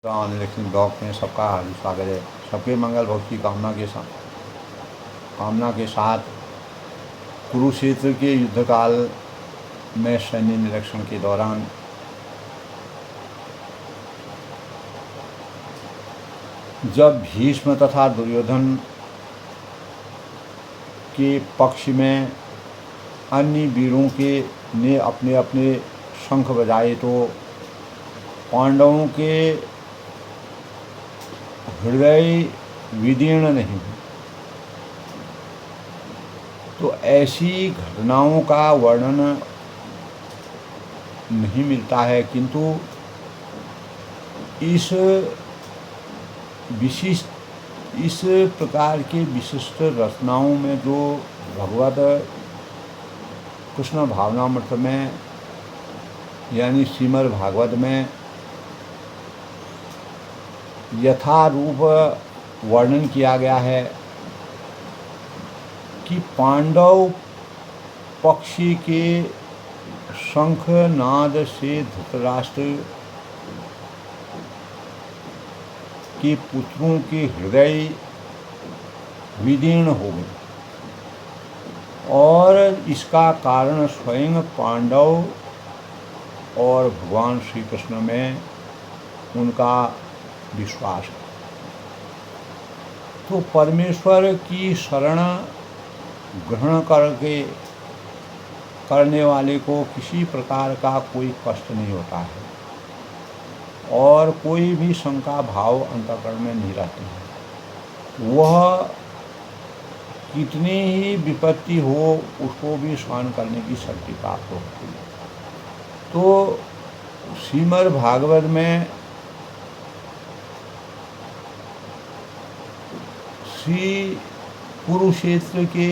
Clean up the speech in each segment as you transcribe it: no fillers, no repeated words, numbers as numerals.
लेकिन ब्लॉग में सबका हार्दिक स्वागत है। सबके मंगल भक्त की कामना के साथ कुरुक्षेत्र के युद्धकाल में सैन्य निरीक्षण के दौरान जब भीष्म तथा दुर्योधन के पक्ष में अन्य वीरों के ने अपने अपने शंख बजाए तो पांडवों के हृदय विदीर्ण नहीं हुए। तो ऐसी घटनाओं का वर्णन नहीं मिलता है, किंतु इस प्रकार के विशिष्ट रचनाओं में जो भगवत कृष्ण भावनामृत में यानी श्रीमद् भागवत में यथारूप वर्णन किया गया है कि पांडव पक्षी के शंख नाद से धृतराष्ट्र के पुत्रों के हृदय विदीर्ण हो गए और इसका कारण स्वयं पांडव और भगवान श्री कृष्ण में उनका विश्वास है। तो परमेश्वर की शरण ग्रहण करने वाले को किसी प्रकार का कोई कष्ट नहीं होता है और कोई भी शंका भाव अंतःकरण में नहीं रहती है। वह कितनी ही विपत्ति हो उसको भी सहन करने की शक्ति प्राप्त होती है। तो श्रीमद् भागवत में श्री कुरुक्षेत्र के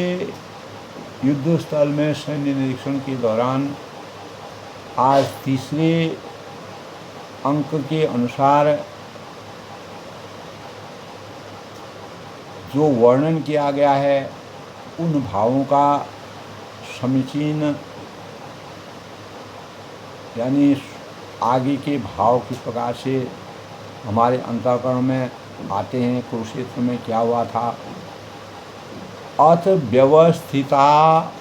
युद्ध स्थल में सैन्य निरीक्षण के दौरान आज तीसरे अंक के अनुसार जो वर्णन किया गया है उन भावों का समीचीन यानी आगे के भाव किस प्रकार से हमारे अंतःकरण में आते हैं, कुरुक्षेत्र में क्या हुआ था। अथ व्यवस्थिता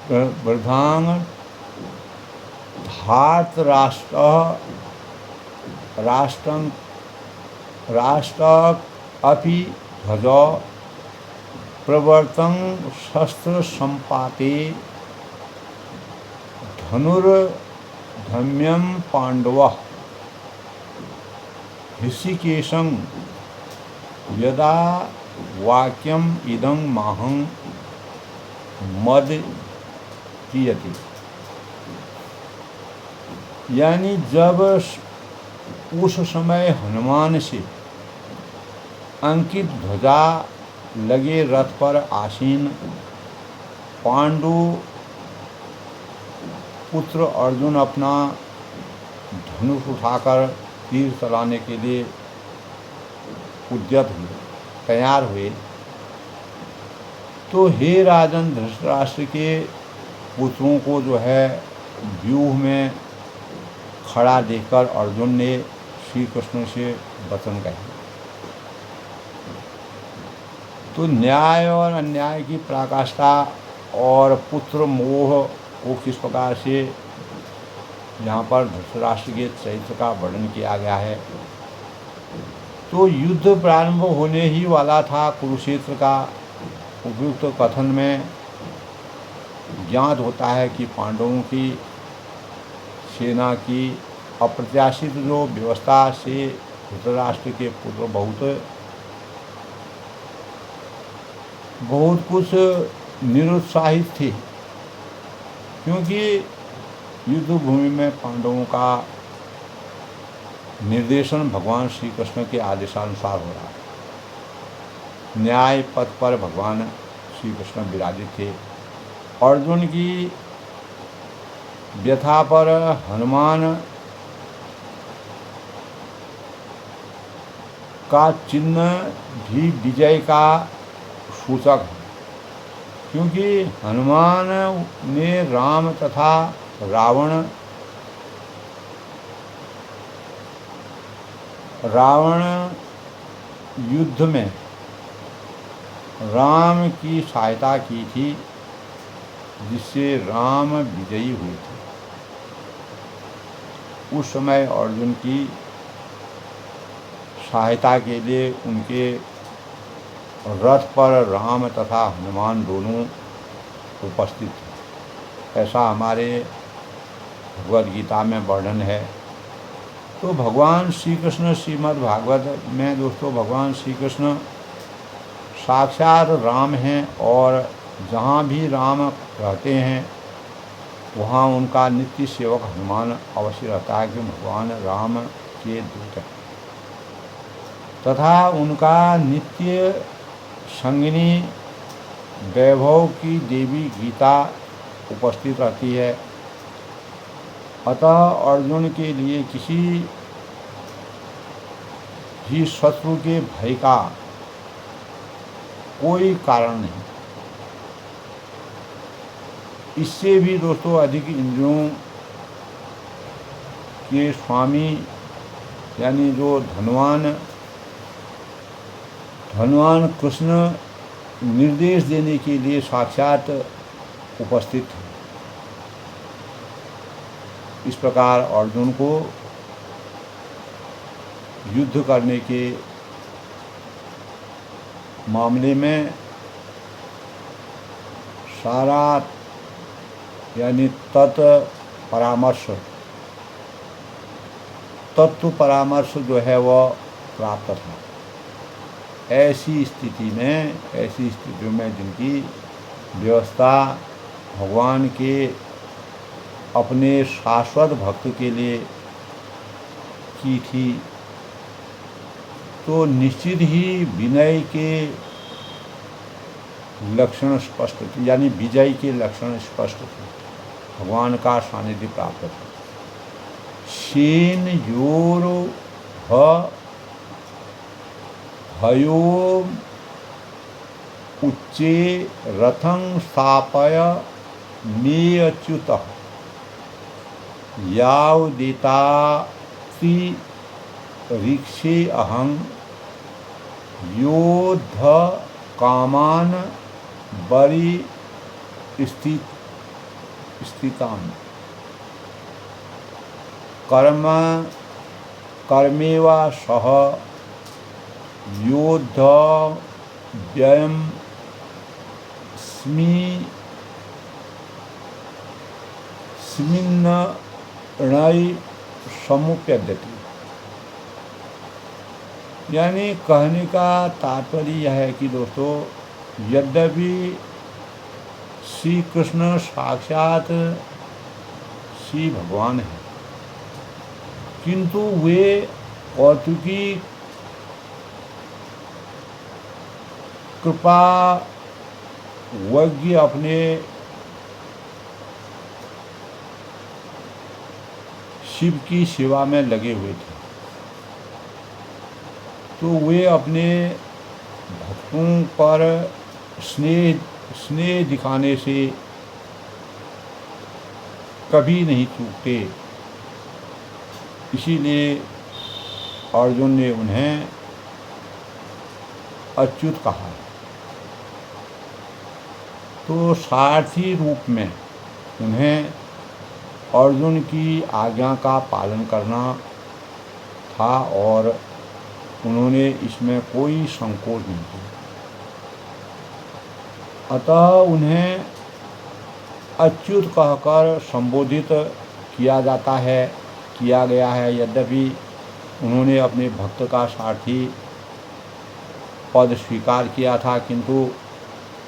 वृद्धांग राष्ट्र अपि ध्वज प्रवर्तं शस्त्र संपाते धनुर्धम्यं पांडवः ऋषिकेशं यदा वाक्यम इदं माहं मद प्रियति। यानी जब उस समय हनुमान से अंकित ध्वजा लगे रथ पर आसीन पांडु पुत्र अर्जुन अपना धनुष उठाकर तीर चलाने के लिए उद्यत हुए, तैयार हुए, तो हे राजन धृतराष्ट्र के पुत्रों को जो है व्यूह में खड़ा देखकर अर्जुन ने श्री कृष्ण से वचन कहे। तो न्याय और अन्याय की पराकाष्ठा और पुत्र मोह को किस प्रकार से यहाँ पर धृतराष्ट्र के चरित्र का वर्णन किया गया है। तो युद्ध प्रारंभ होने ही वाला था। कुरुक्षेत्र का उपयुक्त कथन में ज्ञात होता है कि पांडवों की सेना की अप्रत्याशित जो व्यवस्था से धृतराष्ट्र के पुत्र बहुत कुछ निरुत्साहित थे, क्योंकि युद्ध भूमि में पांडवों का निर्देशन भगवान श्री कृष्ण के आदेशानुसार हो रहा है। न्याय पथ पर भगवान श्री कृष्ण विराजित थे। अर्जुन की व्यथा पर हनुमान का चिन्ह भी विजय का सूचक है, क्योंकि हनुमान ने राम तथा रावण रावण युद्ध में राम की सहायता की थी, जिससे राम विजयी हुए थे। उस समय अर्जुन की सहायता के लिए उनके रथ पर राम तथा हनुमान दोनों उपस्थित थे, ऐसा हमारे भगवद गीता में वर्णन है। तो भगवान श्री कृष्ण श्रीमद् भागवत में दोस्तों भगवान श्री कृष्ण साक्षात राम हैं, और जहाँ भी राम रहते हैं वहाँ उनका नित्य सेवक हनुमान अवश्य रहता है, कि भगवान राम के दूत हैं, तथा उनका नित्य संगिनी वैभव की देवी गीता उपस्थित रहती है। अतः अर्जुन के लिए किसी भी शत्रु के भय का कोई कारण नहीं। इससे भी दोस्तों अधिक इंद्रियों के स्वामी यानी जो धनवान कृष्ण निर्देश देने के लिए साक्षात उपस्थित हैं। इस प्रकार अर्जुन को युद्ध करने के मामले में सारा यानी तत्व परामर्श जो है वह प्राप्त था। ऐसी स्थितियों में जिनकी व्यवस्था भगवान के अपने शाश्वत भक्त के लिए की थी, तो निश्चित ही विनय के लक्षण स्पष्ट थे, यानी विजय के लक्षण स्पष्ट थे। भगवान का सानिध्य प्राप्त था। शेन योर भयो उच्चे रथं स्थापय मेऽच्युतः यावदेताति रीक्षे अहं योद्ध कामान बरि स्थितान् कर्मेवा सह योद्ध व्ययम् स्मिन्नणय समुपद्यते। यानी कहने का तात्पर्य यह है कि दोस्तों यद्यपि श्री कृष्ण साक्षात श्री भगवान हैं, किंतु वे कौतुकी कृपा वज्ञ अपने शिव की सेवा में लगे हुए थे। तो वे अपने भक्तों पर स्नेह दिखाने से कभी नहीं चूकते। इसीलिए अर्जुन ने उन्हें अच्युत कहा। तो सारथी रूप में उन्हें अर्जुन की आज्ञा का पालन करना था, और उन्होंने इसमें कोई संकोच नहीं किया। अतः उन्हें अच्युत कहकर संबोधित किया गया है। यद्यपि उन्होंने अपने भक्त का सारथी पद स्वीकार किया था, किंतु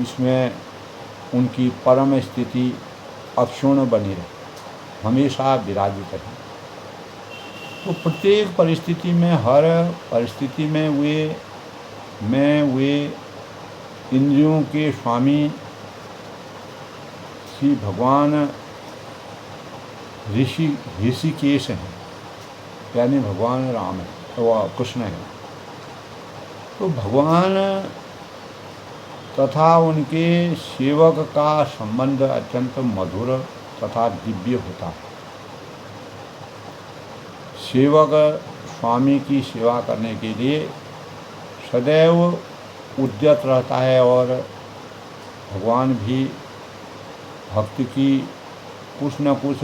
इसमें उनकी परम स्थिति अक्षुण्ण बनी रही, हमेशा विराजित रही। तो प्रत्येक परिस्थिति में, हर परिस्थिति में वे इंद्रियों के स्वामी श्री भगवान ऋषिकेश हैं, यानी भगवान राम है व कृष्ण है। तो भगवान तथा उनके सेवक का संबंध अत्यंत मधुर तथा दिव्य होता है। सेवक स्वामी की सेवा करने के लिए सदैव उद्यत रहता है और भगवान भी भक्त की कुछ न कुछ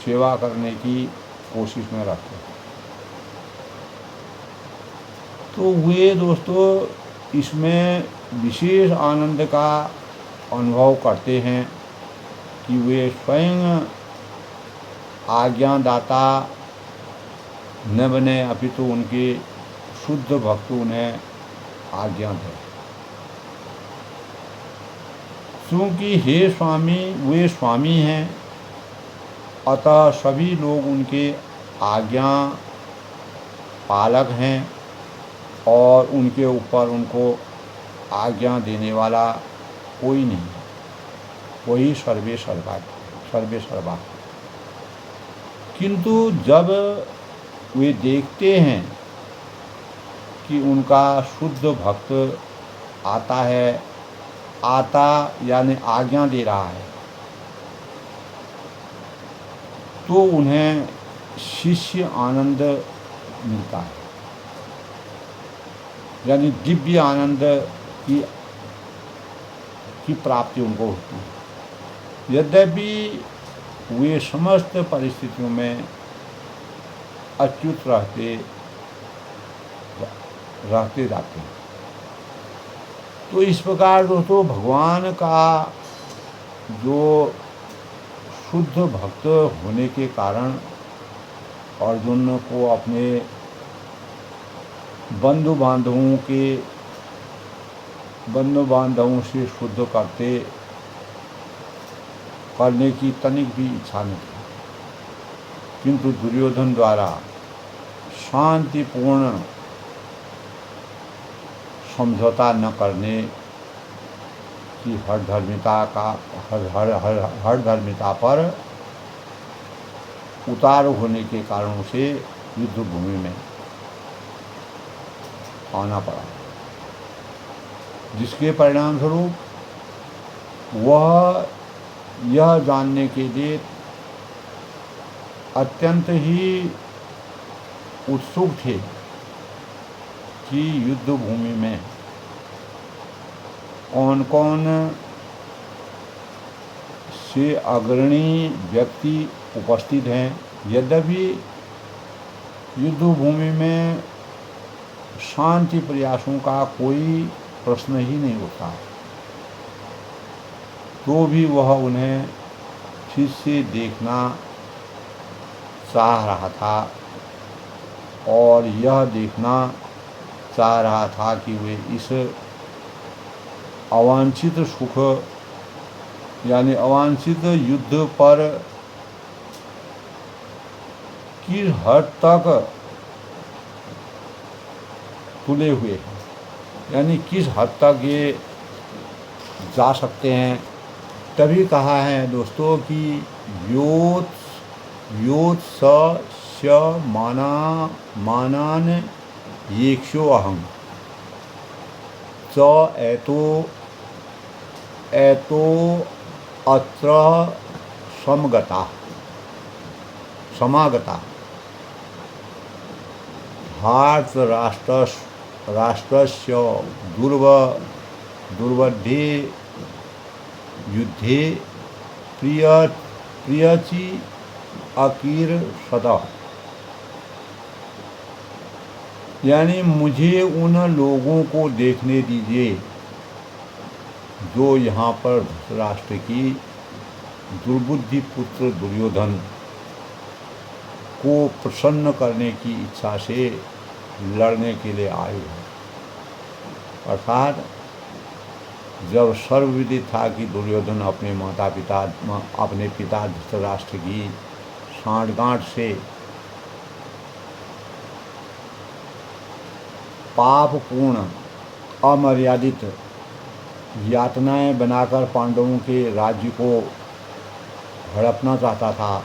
सेवा करने की कोशिश में रहते हैं। तो वे दोस्तों इसमें विशेष आनंद का अनुभव करते हैं कि वे स्वयं आज्ञादाता न बने, अपितु उनके शुद्ध भक्त उन्हें आज्ञा दें। क्योंकि हे स्वामी, वे स्वामी हैं, अतः सभी लोग उनके आज्ञा पालक हैं और उनके ऊपर उनको आज्ञा देने वाला कोई नहीं, वही सर्वे सर्वा। किंतु जब वे देखते हैं कि उनका शुद्ध भक्त आता यानी आज्ञा दे रहा है, तो उन्हें शिष्य आनंद मिलता है, यानी दिव्य आनंद की प्राप्ति उनको होती है। यद्यपि वे समस्त परिस्थितियों में अच्युत रहते जाते हैं। तो इस प्रकार दोस्तों भगवान का जो शुद्ध भक्त होने के कारण अर्जुन को अपने बंधु बांधवों से शुद्ध करने की तनिक भी इच्छा नहीं थी, किंतु दुर्योधन द्वारा शांतिपूर्ण समझौता न करने की हठधर्मिता पर उतार होने के कारणों से युद्ध भूमि में आना पड़ा, जिसके परिणाम स्वरूप वह यह जानने के लिए अत्यंत ही उत्सुक थे कि युद्ध भूमि में कौन कौन से अग्रणी व्यक्ति उपस्थित हैं। यद्यपि युद्ध भूमि में शांति प्रयासों का कोई प्रश्न ही नहीं होता, तो भी वह उन्हें फिर से देखना चाह रहा था और यह देखना चाह रहा था कि वे इस अवांछित सुख यानी अवांछित युद्ध पर किस हद तक तुले हुए हैं, यानी किस हद तक ये जा सकते हैं। तभी कहा है दोस्तों कि योत् स मानान येक्षो अहं च एतो अत्र समागता भारत राष्ट्रस्य दुर्बद्धे युद्धे प्रियचि अकीर सदा, यानी मुझे उन लोगों को देखने दीजिए जो यहाँ पर धृतराष्ट्र की दुर्बुद्धि पुत्र दुर्योधन को प्रसन्न करने की इच्छा से लड़ने के लिए आए हैं। अर्थात जब सर्वविदित था कि दुर्योधन अपने पिता धृतराष्ट्र की सांठगांठ से पापपूर्ण अमर्यादित यातनाएं बनाकर पांडवों के राज्य को हड़पना चाहता था,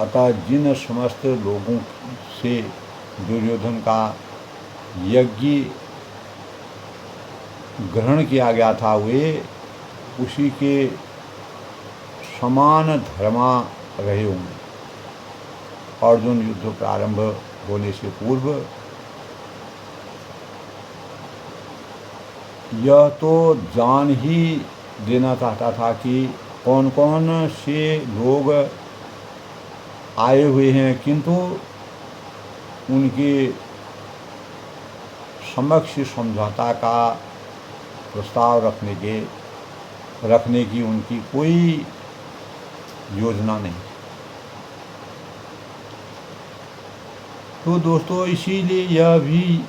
अतः जिन समस्त लोगों से दुर्योधन का यज्ञ ग्रहण किया गया था वे उसी के समान धर्मा रहे होंगे। अर्जुन युद्ध प्रारंभ होने से पूर्व यह तो जान ही देना चाहता था कि कौन कौन से लोग आए हुए हैं, किंतु उनके समक्ष समझौता का प्रस्ताव रखने की उनकी कोई योजना नहीं। तो दोस्तों, इसीलिए यह भी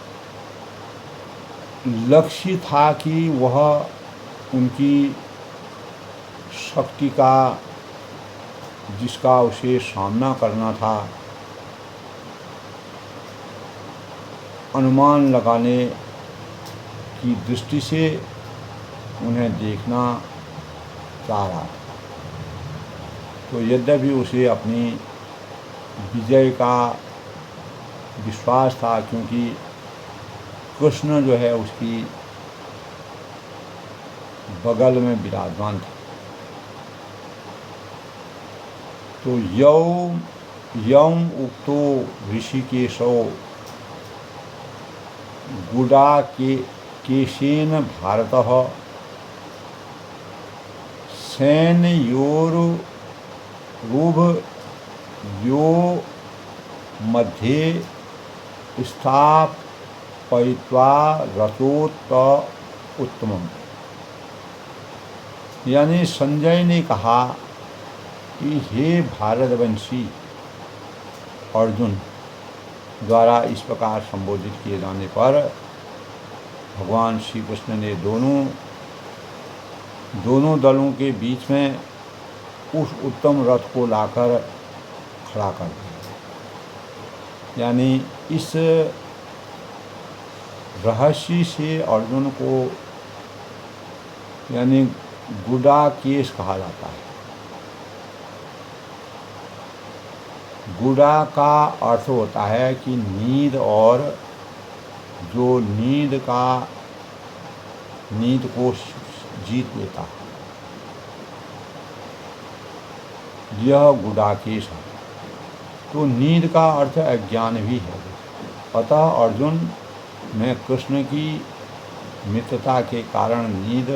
लक्ष्य था कि वह उनकी शक्ति का, जिसका उसे सामना करना था, अनुमान लगाने की दृष्टि से उन्हें देखना चाह रहा था। तो यद्यपि उसे अपनी विजय का विश्वास था, क्योंकि कृष्ण जो है उसकी बगल में विराजमान था। तो यौम उक्तो ऋषिकेशो गुडा के केशेन भारतः सैन्योरुभ यो मध्ये स्थापयित्वा रथोत्त उत्तमम्। यानी संजय ने कहा कि हे भारतवंशी अर्जुन द्वारा इस प्रकार संबोधित किए जाने पर भगवान श्री कृष्ण ने दोनों दलों के बीच में उस उत्तम रथ को लाकर खड़ा कर दिया। यानी इस रहस्य से अर्जुन को यानी गुडा केश कहा जाता है। गुडा का अर्थ होता है कि नींद, और जो नींद को जीत लेता है, यह गुडाकेश है। तो नींद का अर्थ अज्ञान भी है। अतः अर्जुन ने कृष्ण की मित्रता के कारण नींद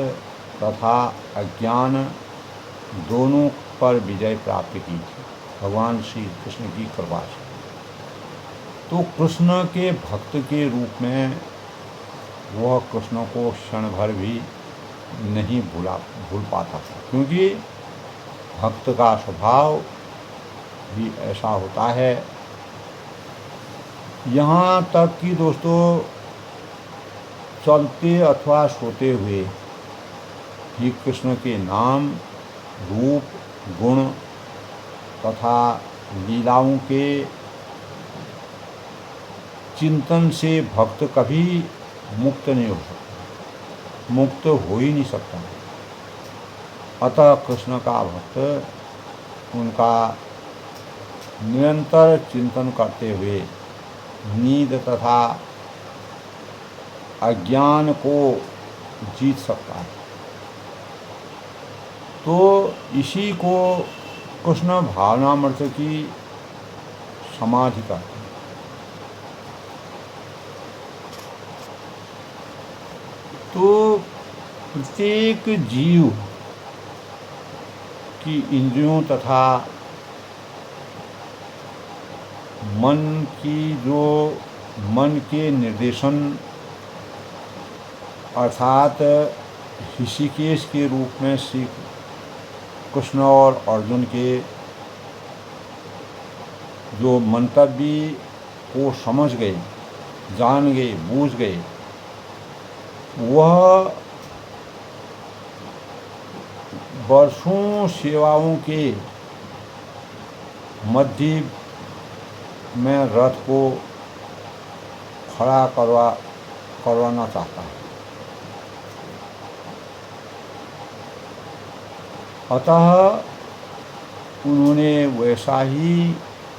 तथा अज्ञान दोनों पर विजय प्राप्त की थी, भगवान श्री कृष्ण की कृपा से। तो कृष्ण के भक्त के रूप में वह कृष्ण को क्षण भर भी नहीं भूल पाता था, क्योंकि भक्त का स्वभाव भी ऐसा होता है। यहाँ तक कि दोस्तों, चलते अथवा सोते हुए ही कृष्ण के नाम, रूप, गुण तथा लीलाओं के चिंतन से भक्त कभी मुक्त नहीं हो सकता, मुक्त हो ही नहीं सकता। अतः कृष्ण का भक्त उनका निरंतर चिंतन करते हुए नींद तथा अज्ञान को जीत सकता है। तो इसी को कृष्ण भावनामृत की समाधि कहते हैं। तो प्रत्येक जीव की इंद्रियों तथा मन के निर्देशन अर्थात ऋषिकेश के रूप में श्री कृष्ण और अर्जुन के जो मंतव्य को समझ गए, जान गए, बूझ गए, वह वर्षों सेवाओं के मध्य में रथ को खड़ा करवाना चाहता है। अतः उन्होंने वैसा ही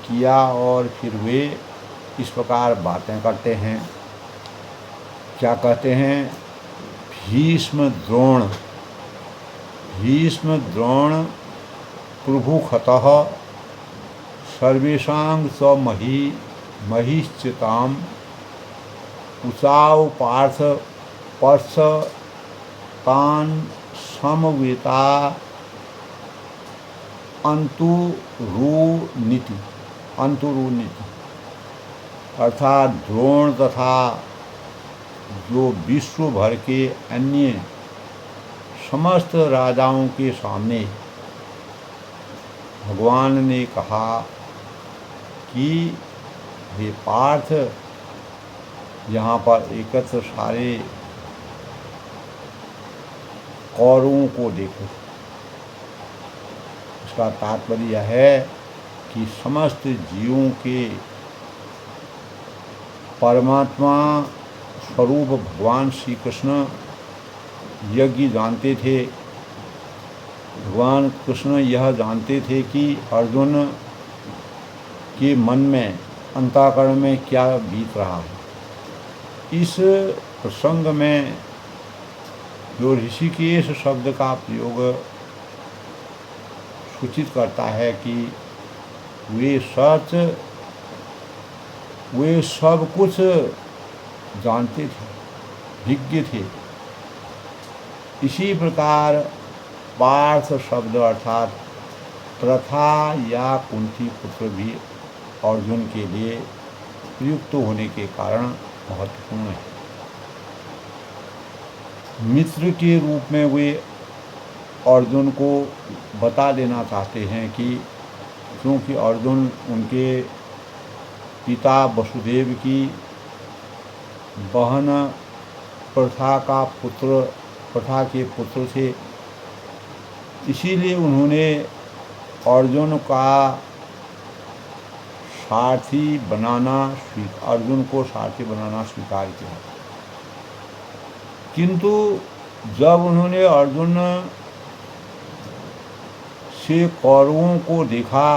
किया और फिर वे इस प्रकार बातें करते हैं। क्या कहते हैं? भीष्म द्रोण प्रभुखतः सर्वेषां च महिश्चिताम् उचाव पार्थ पर्ष तान समवेता अंतुरुनीति अर्थात द्रोण तथा जो विश्व भर के अन्य समस्त राजाओं के सामने भगवान ने कहा कि हे पार्थ, यहाँ पर एकत्र सारे कौरवों को देखो। इसका तात्पर्य यह है कि समस्त जीवों के परमात्मा स्वरूप भगवान श्री कृष्ण यज्ञ जानते थे। भगवान कृष्ण यह जानते थे कि अर्जुन के मन में अंतःकरण में क्या बीत रहा है। इस प्रसंग में जो ऋषिकेश शब्द का प्रयोग सूचित करता है कि वे सब कुछ जानते थे, विज्ञ थे। इसी प्रकार पार्थ शब्द अर्थात प्रथा या कुंती पुत्र भी अर्जुन के लिए प्रयुक्त होने के कारण महत्वपूर्ण है। मित्र के रूप में वे अर्जुन को बता देना चाहते हैं कि क्योंकि अर्जुन उनके पिता वसुदेव की बहन प्रथा के पुत्र थे, इसीलिए उन्होंने अर्जुन को सारथी बनाना स्वीकार किया। किंतु जब उन्होंने अर्जुन से कौरवों को देखा,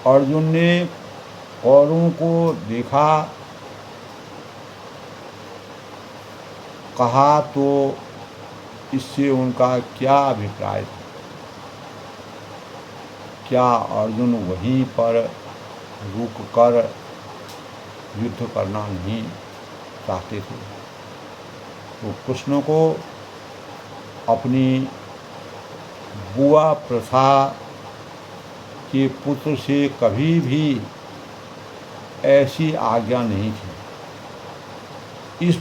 अर्जुन ने कौरवों को देखा कहा, तो इससे उनका क्या अभिप्राय था? क्या अर्जुन वहीं पर रुक कर युद्ध करना नहीं चाहते थे? तो कृष्ण को अपनी बुआ प्रथा के पुत्र से कभी भी ऐसी आज्ञा नहीं थी। इस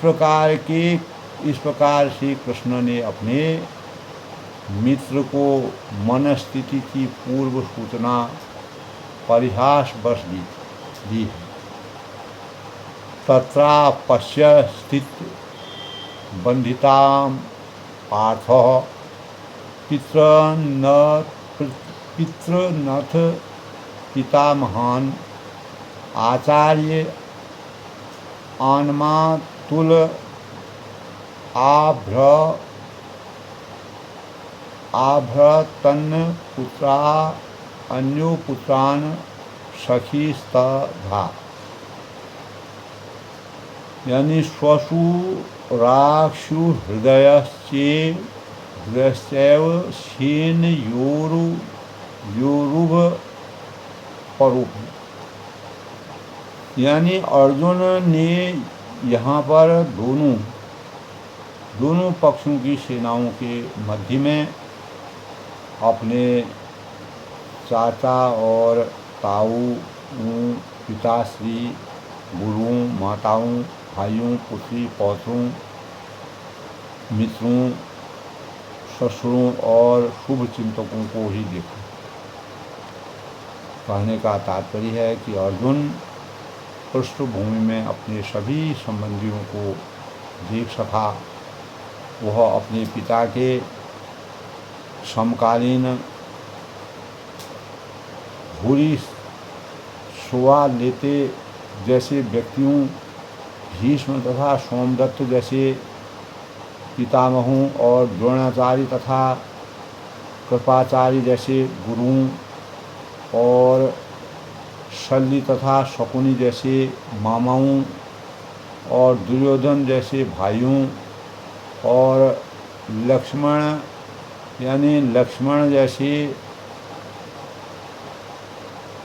प्रकार से कृष्ण ने अपने मित्र को मनस्थिति की पूर्व सूचना परिहासवश दी है। तत्रापश्य स्थित बंधितां पार्थः पितृनथ पितामहान् आचार्य आन्मातुल आभ्रतन्न पुत्रा अन्यो पुत्रान् सखीस्तथा, यानी श्वशुराक्षु हृदयश्चैव सेनयोरुभ परोप, यानी अर्जुन ने यहाँ पर दोनों पक्षों की सेनाओं के मध्य में अपने चाचा और ताऊ, पिताश्री, गुरुओं, माताओं, भाइयों, पुत्री, पौत्रों, मित्रों, ससुरों और शुभ चिंतकों को ही देखा। कहने का तात्पर्य है कि अर्जुन पृष्ठभूमि में अपने सभी संबंधियों को देख सका। वह अपने पिता के समकालीन भूरी स्वाद लेते जैसे व्यक्तियों, भीष्म तथा सोमदत्त जैसे पितामहों और द्रोणाचार्य तथा कृपाचार्य जैसे गुरुओं और शल्य तथा शकुनी जैसे मामाओं और दुर्योधन जैसे भाइयों और लक्ष्मण जैसे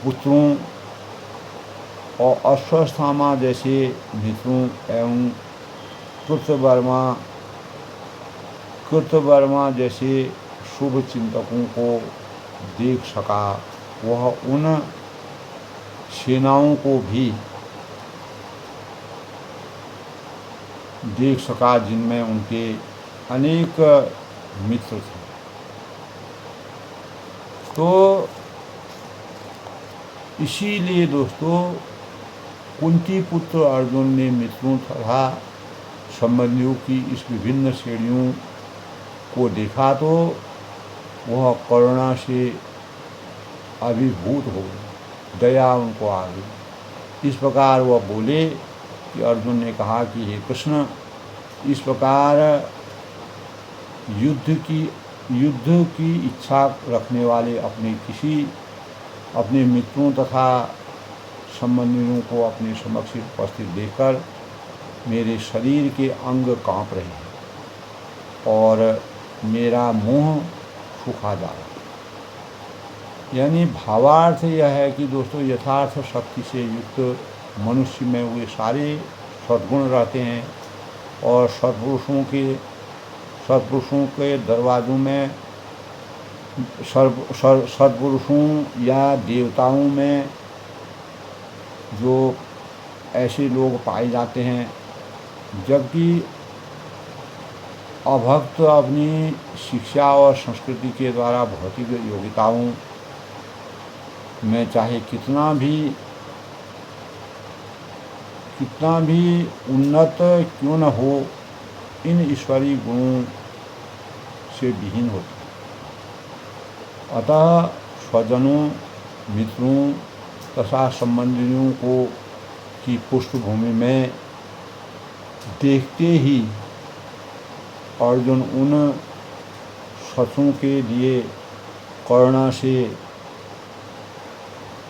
पुत्रों और अश्वस्थामा जैसे मित्रों एवं कृतवर्मा जैसे शुभ चिंतकों को देख सका। वह उन सेनाओं को भी देख सका जिनमें उनके अनेक मित्र थे। तो इसीलिए दोस्तों कुंती पुत्र अर्जुन ने मित्रों तथा संबंधियों की इस विभिन्न श्रेणियों को देखा तो वह करुणा से अभिभूत हो गए, दया उनको आ गई। इस प्रकार वह बोले कि अर्जुन ने कहा कि हे कृष्ण, इस प्रकार युद्ध की इच्छा रखने वाले अपने मित्रों तथा संबंधियों को अपने समक्ष उपस्थित देखकर मेरे शरीर के अंग कांप रहे हैं और मेरा मुंह सूखा जा रहा है। यानी भावार्थ यह है कि दोस्तों यथार्थ शक्ति से युक्त मनुष्य में वे सारे सद्गुण रहते हैं और सत्पुरुषों के दरवाज़ों में सत्पुरुषों या देवताओं में जो ऐसे लोग पाए जाते हैं, जबकि अभक्त अपनी शिक्षा और संस्कृति के द्वारा भौतिक योग्यताओं में चाहे कितना भी उन्नत क्यों न हो, इन ईश्वरीय गुणों से विहीन होते। अतः स्वजनों, मित्रों तथा संबंधियों को की पृष्ठभूमि में देखते ही अर्जुन उन शत्रुओं के लिए करुणा से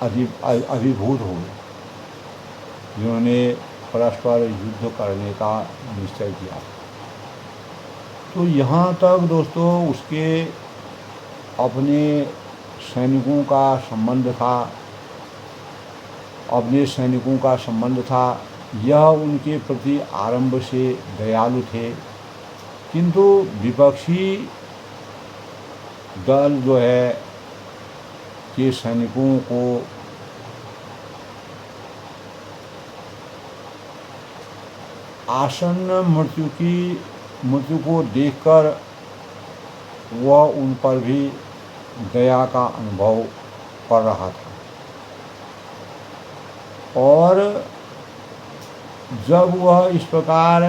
अभिभूत हो गए जिन्होंने परस्पर युद्ध करने का निश्चय किया। तो यहाँ तक दोस्तों उसके अपने सैनिकों का संबंध था। यह उनके प्रति आरंभ से दयालु थे, किंतु विपक्षी दल जो है के सैनिकों को आसन्न मृत्यु को देखकर वह उन पर भी दया का अनुभव कर रहा था, और जब वह इस प्रकार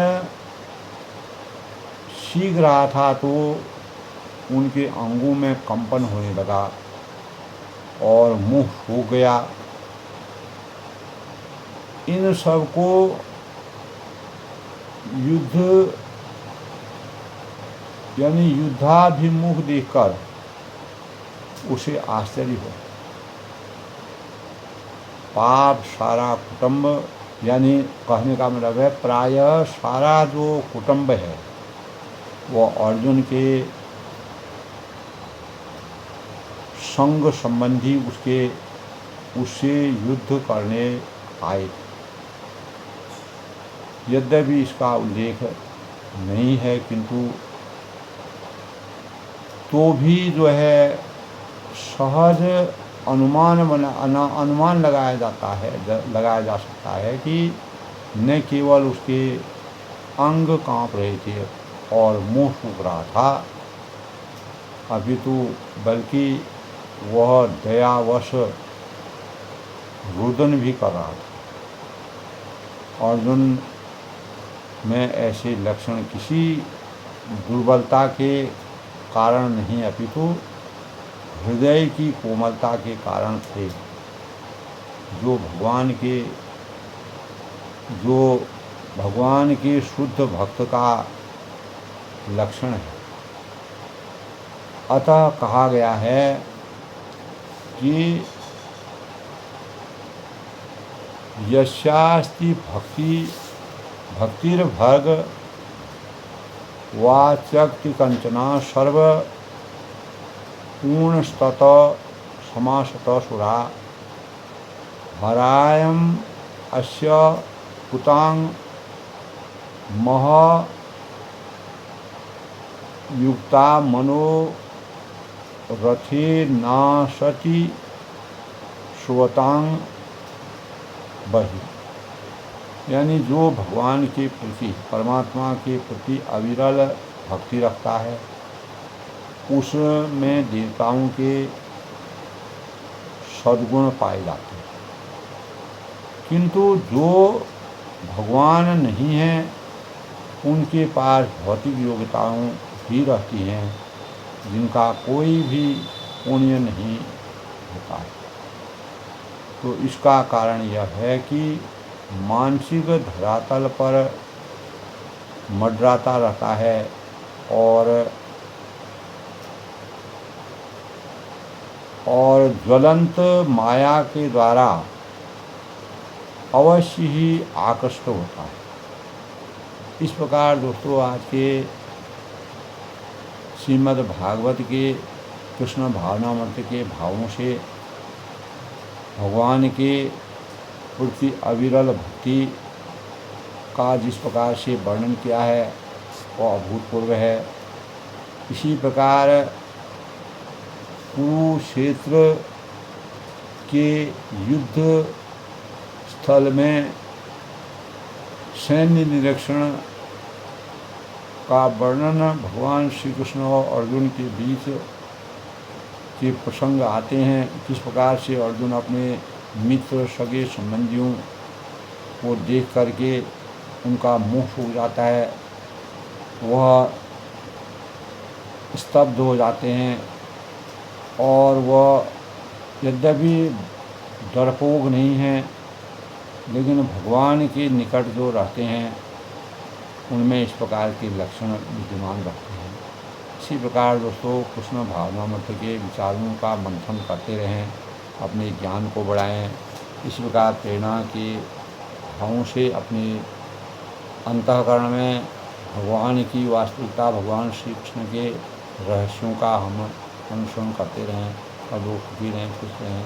सीख रहा था तो उनके अंगों में कंपन होने लगा और मुंह सूख गया। इन सब को युद्धाभिमुख देखकर उसे आश्चर्य हो। पाप सारा कुटुंब, यानी कहने का मतलब है प्रायः सारा जो कुटुंब है वो अर्जुन के संग संबंधी उससे युद्ध करने आए। यद्यपि इसका उल्लेख नहीं है, किंतु तो भी जो है सहज अनुमान लगाया जा सकता है कि न केवल उसके अंग कांप रहे थे और मुंह सूख रहा था, अपितु बल्कि वह दयावश रुदन भी कर रहा था। अर्जुन में ऐसे लक्षण किसी दुर्बलता के कारण नहीं, अपितु हृदय की कोमलता के कारण थे, जो भगवान के शुद्ध भक्त का लक्षण है। अतः कहा गया है कि यस्यास्ति भक्तिर्भर्ग वाच्यक्ति कंचना सर्व पूर्णस्तत समासत सुरा हरायम अस्य कुतांग मह युक्ता मनो रथे नाशति स्वतांग बहि। यानी जो भगवान के प्रति, परमात्मा के प्रति अविरल भक्ति रखता है, उसमें देवताओं के सद्गुण पाए जाते हैं। किंतु जो भगवान नहीं है, उनके पास भौतिक योग्यताएं भी रहती हैं, जिनका कोई भी पुण्य नहीं होता है। तो इसका कारण यह है कि मानसिक धरातल पर मंडराता रहता है और ज्वलंत माया के द्वारा अवश्य ही आकृष्ट होता है। इस प्रकार दोस्तों, आज के श्रीमद् भागवत के कृष्ण भावनामृत के भावों से भगवान के प्रति अविरल भक्ति का जिस प्रकार से वर्णन किया है वह अभूतपूर्व है। इसी प्रकार कुरुक्षेत्र के युद्ध स्थल में सैन्य निरीक्षण का वर्णन भगवान श्री कृष्ण और अर्जुन के बीच के प्रसंग आते हैं। किस प्रकार से अर्जुन अपने मित्र सगे संबंधियों को देख करके उनका मुंह सूख जाता है, वह स्तब्ध हो जाते हैं और वह यद्यपि डरपोक नहीं हैं, लेकिन भगवान के निकट जो रहते हैं उनमें इस प्रकार के लक्षण विद्यमान रहते हैं। इसी प्रकार दोस्तों, कृष्ण भावनामृत के विचारों का मंथन करते रहें, अपने ज्ञान को बढ़ाएं। इस प्रकार प्रेरणा के भावों से अपने अंतःकरण में भगवान की वास्तविकता, भगवान श्री कृष्ण के रहस्यों का हम अनुसरण करते रहें और लोग सुखी रहें, खुश रहें।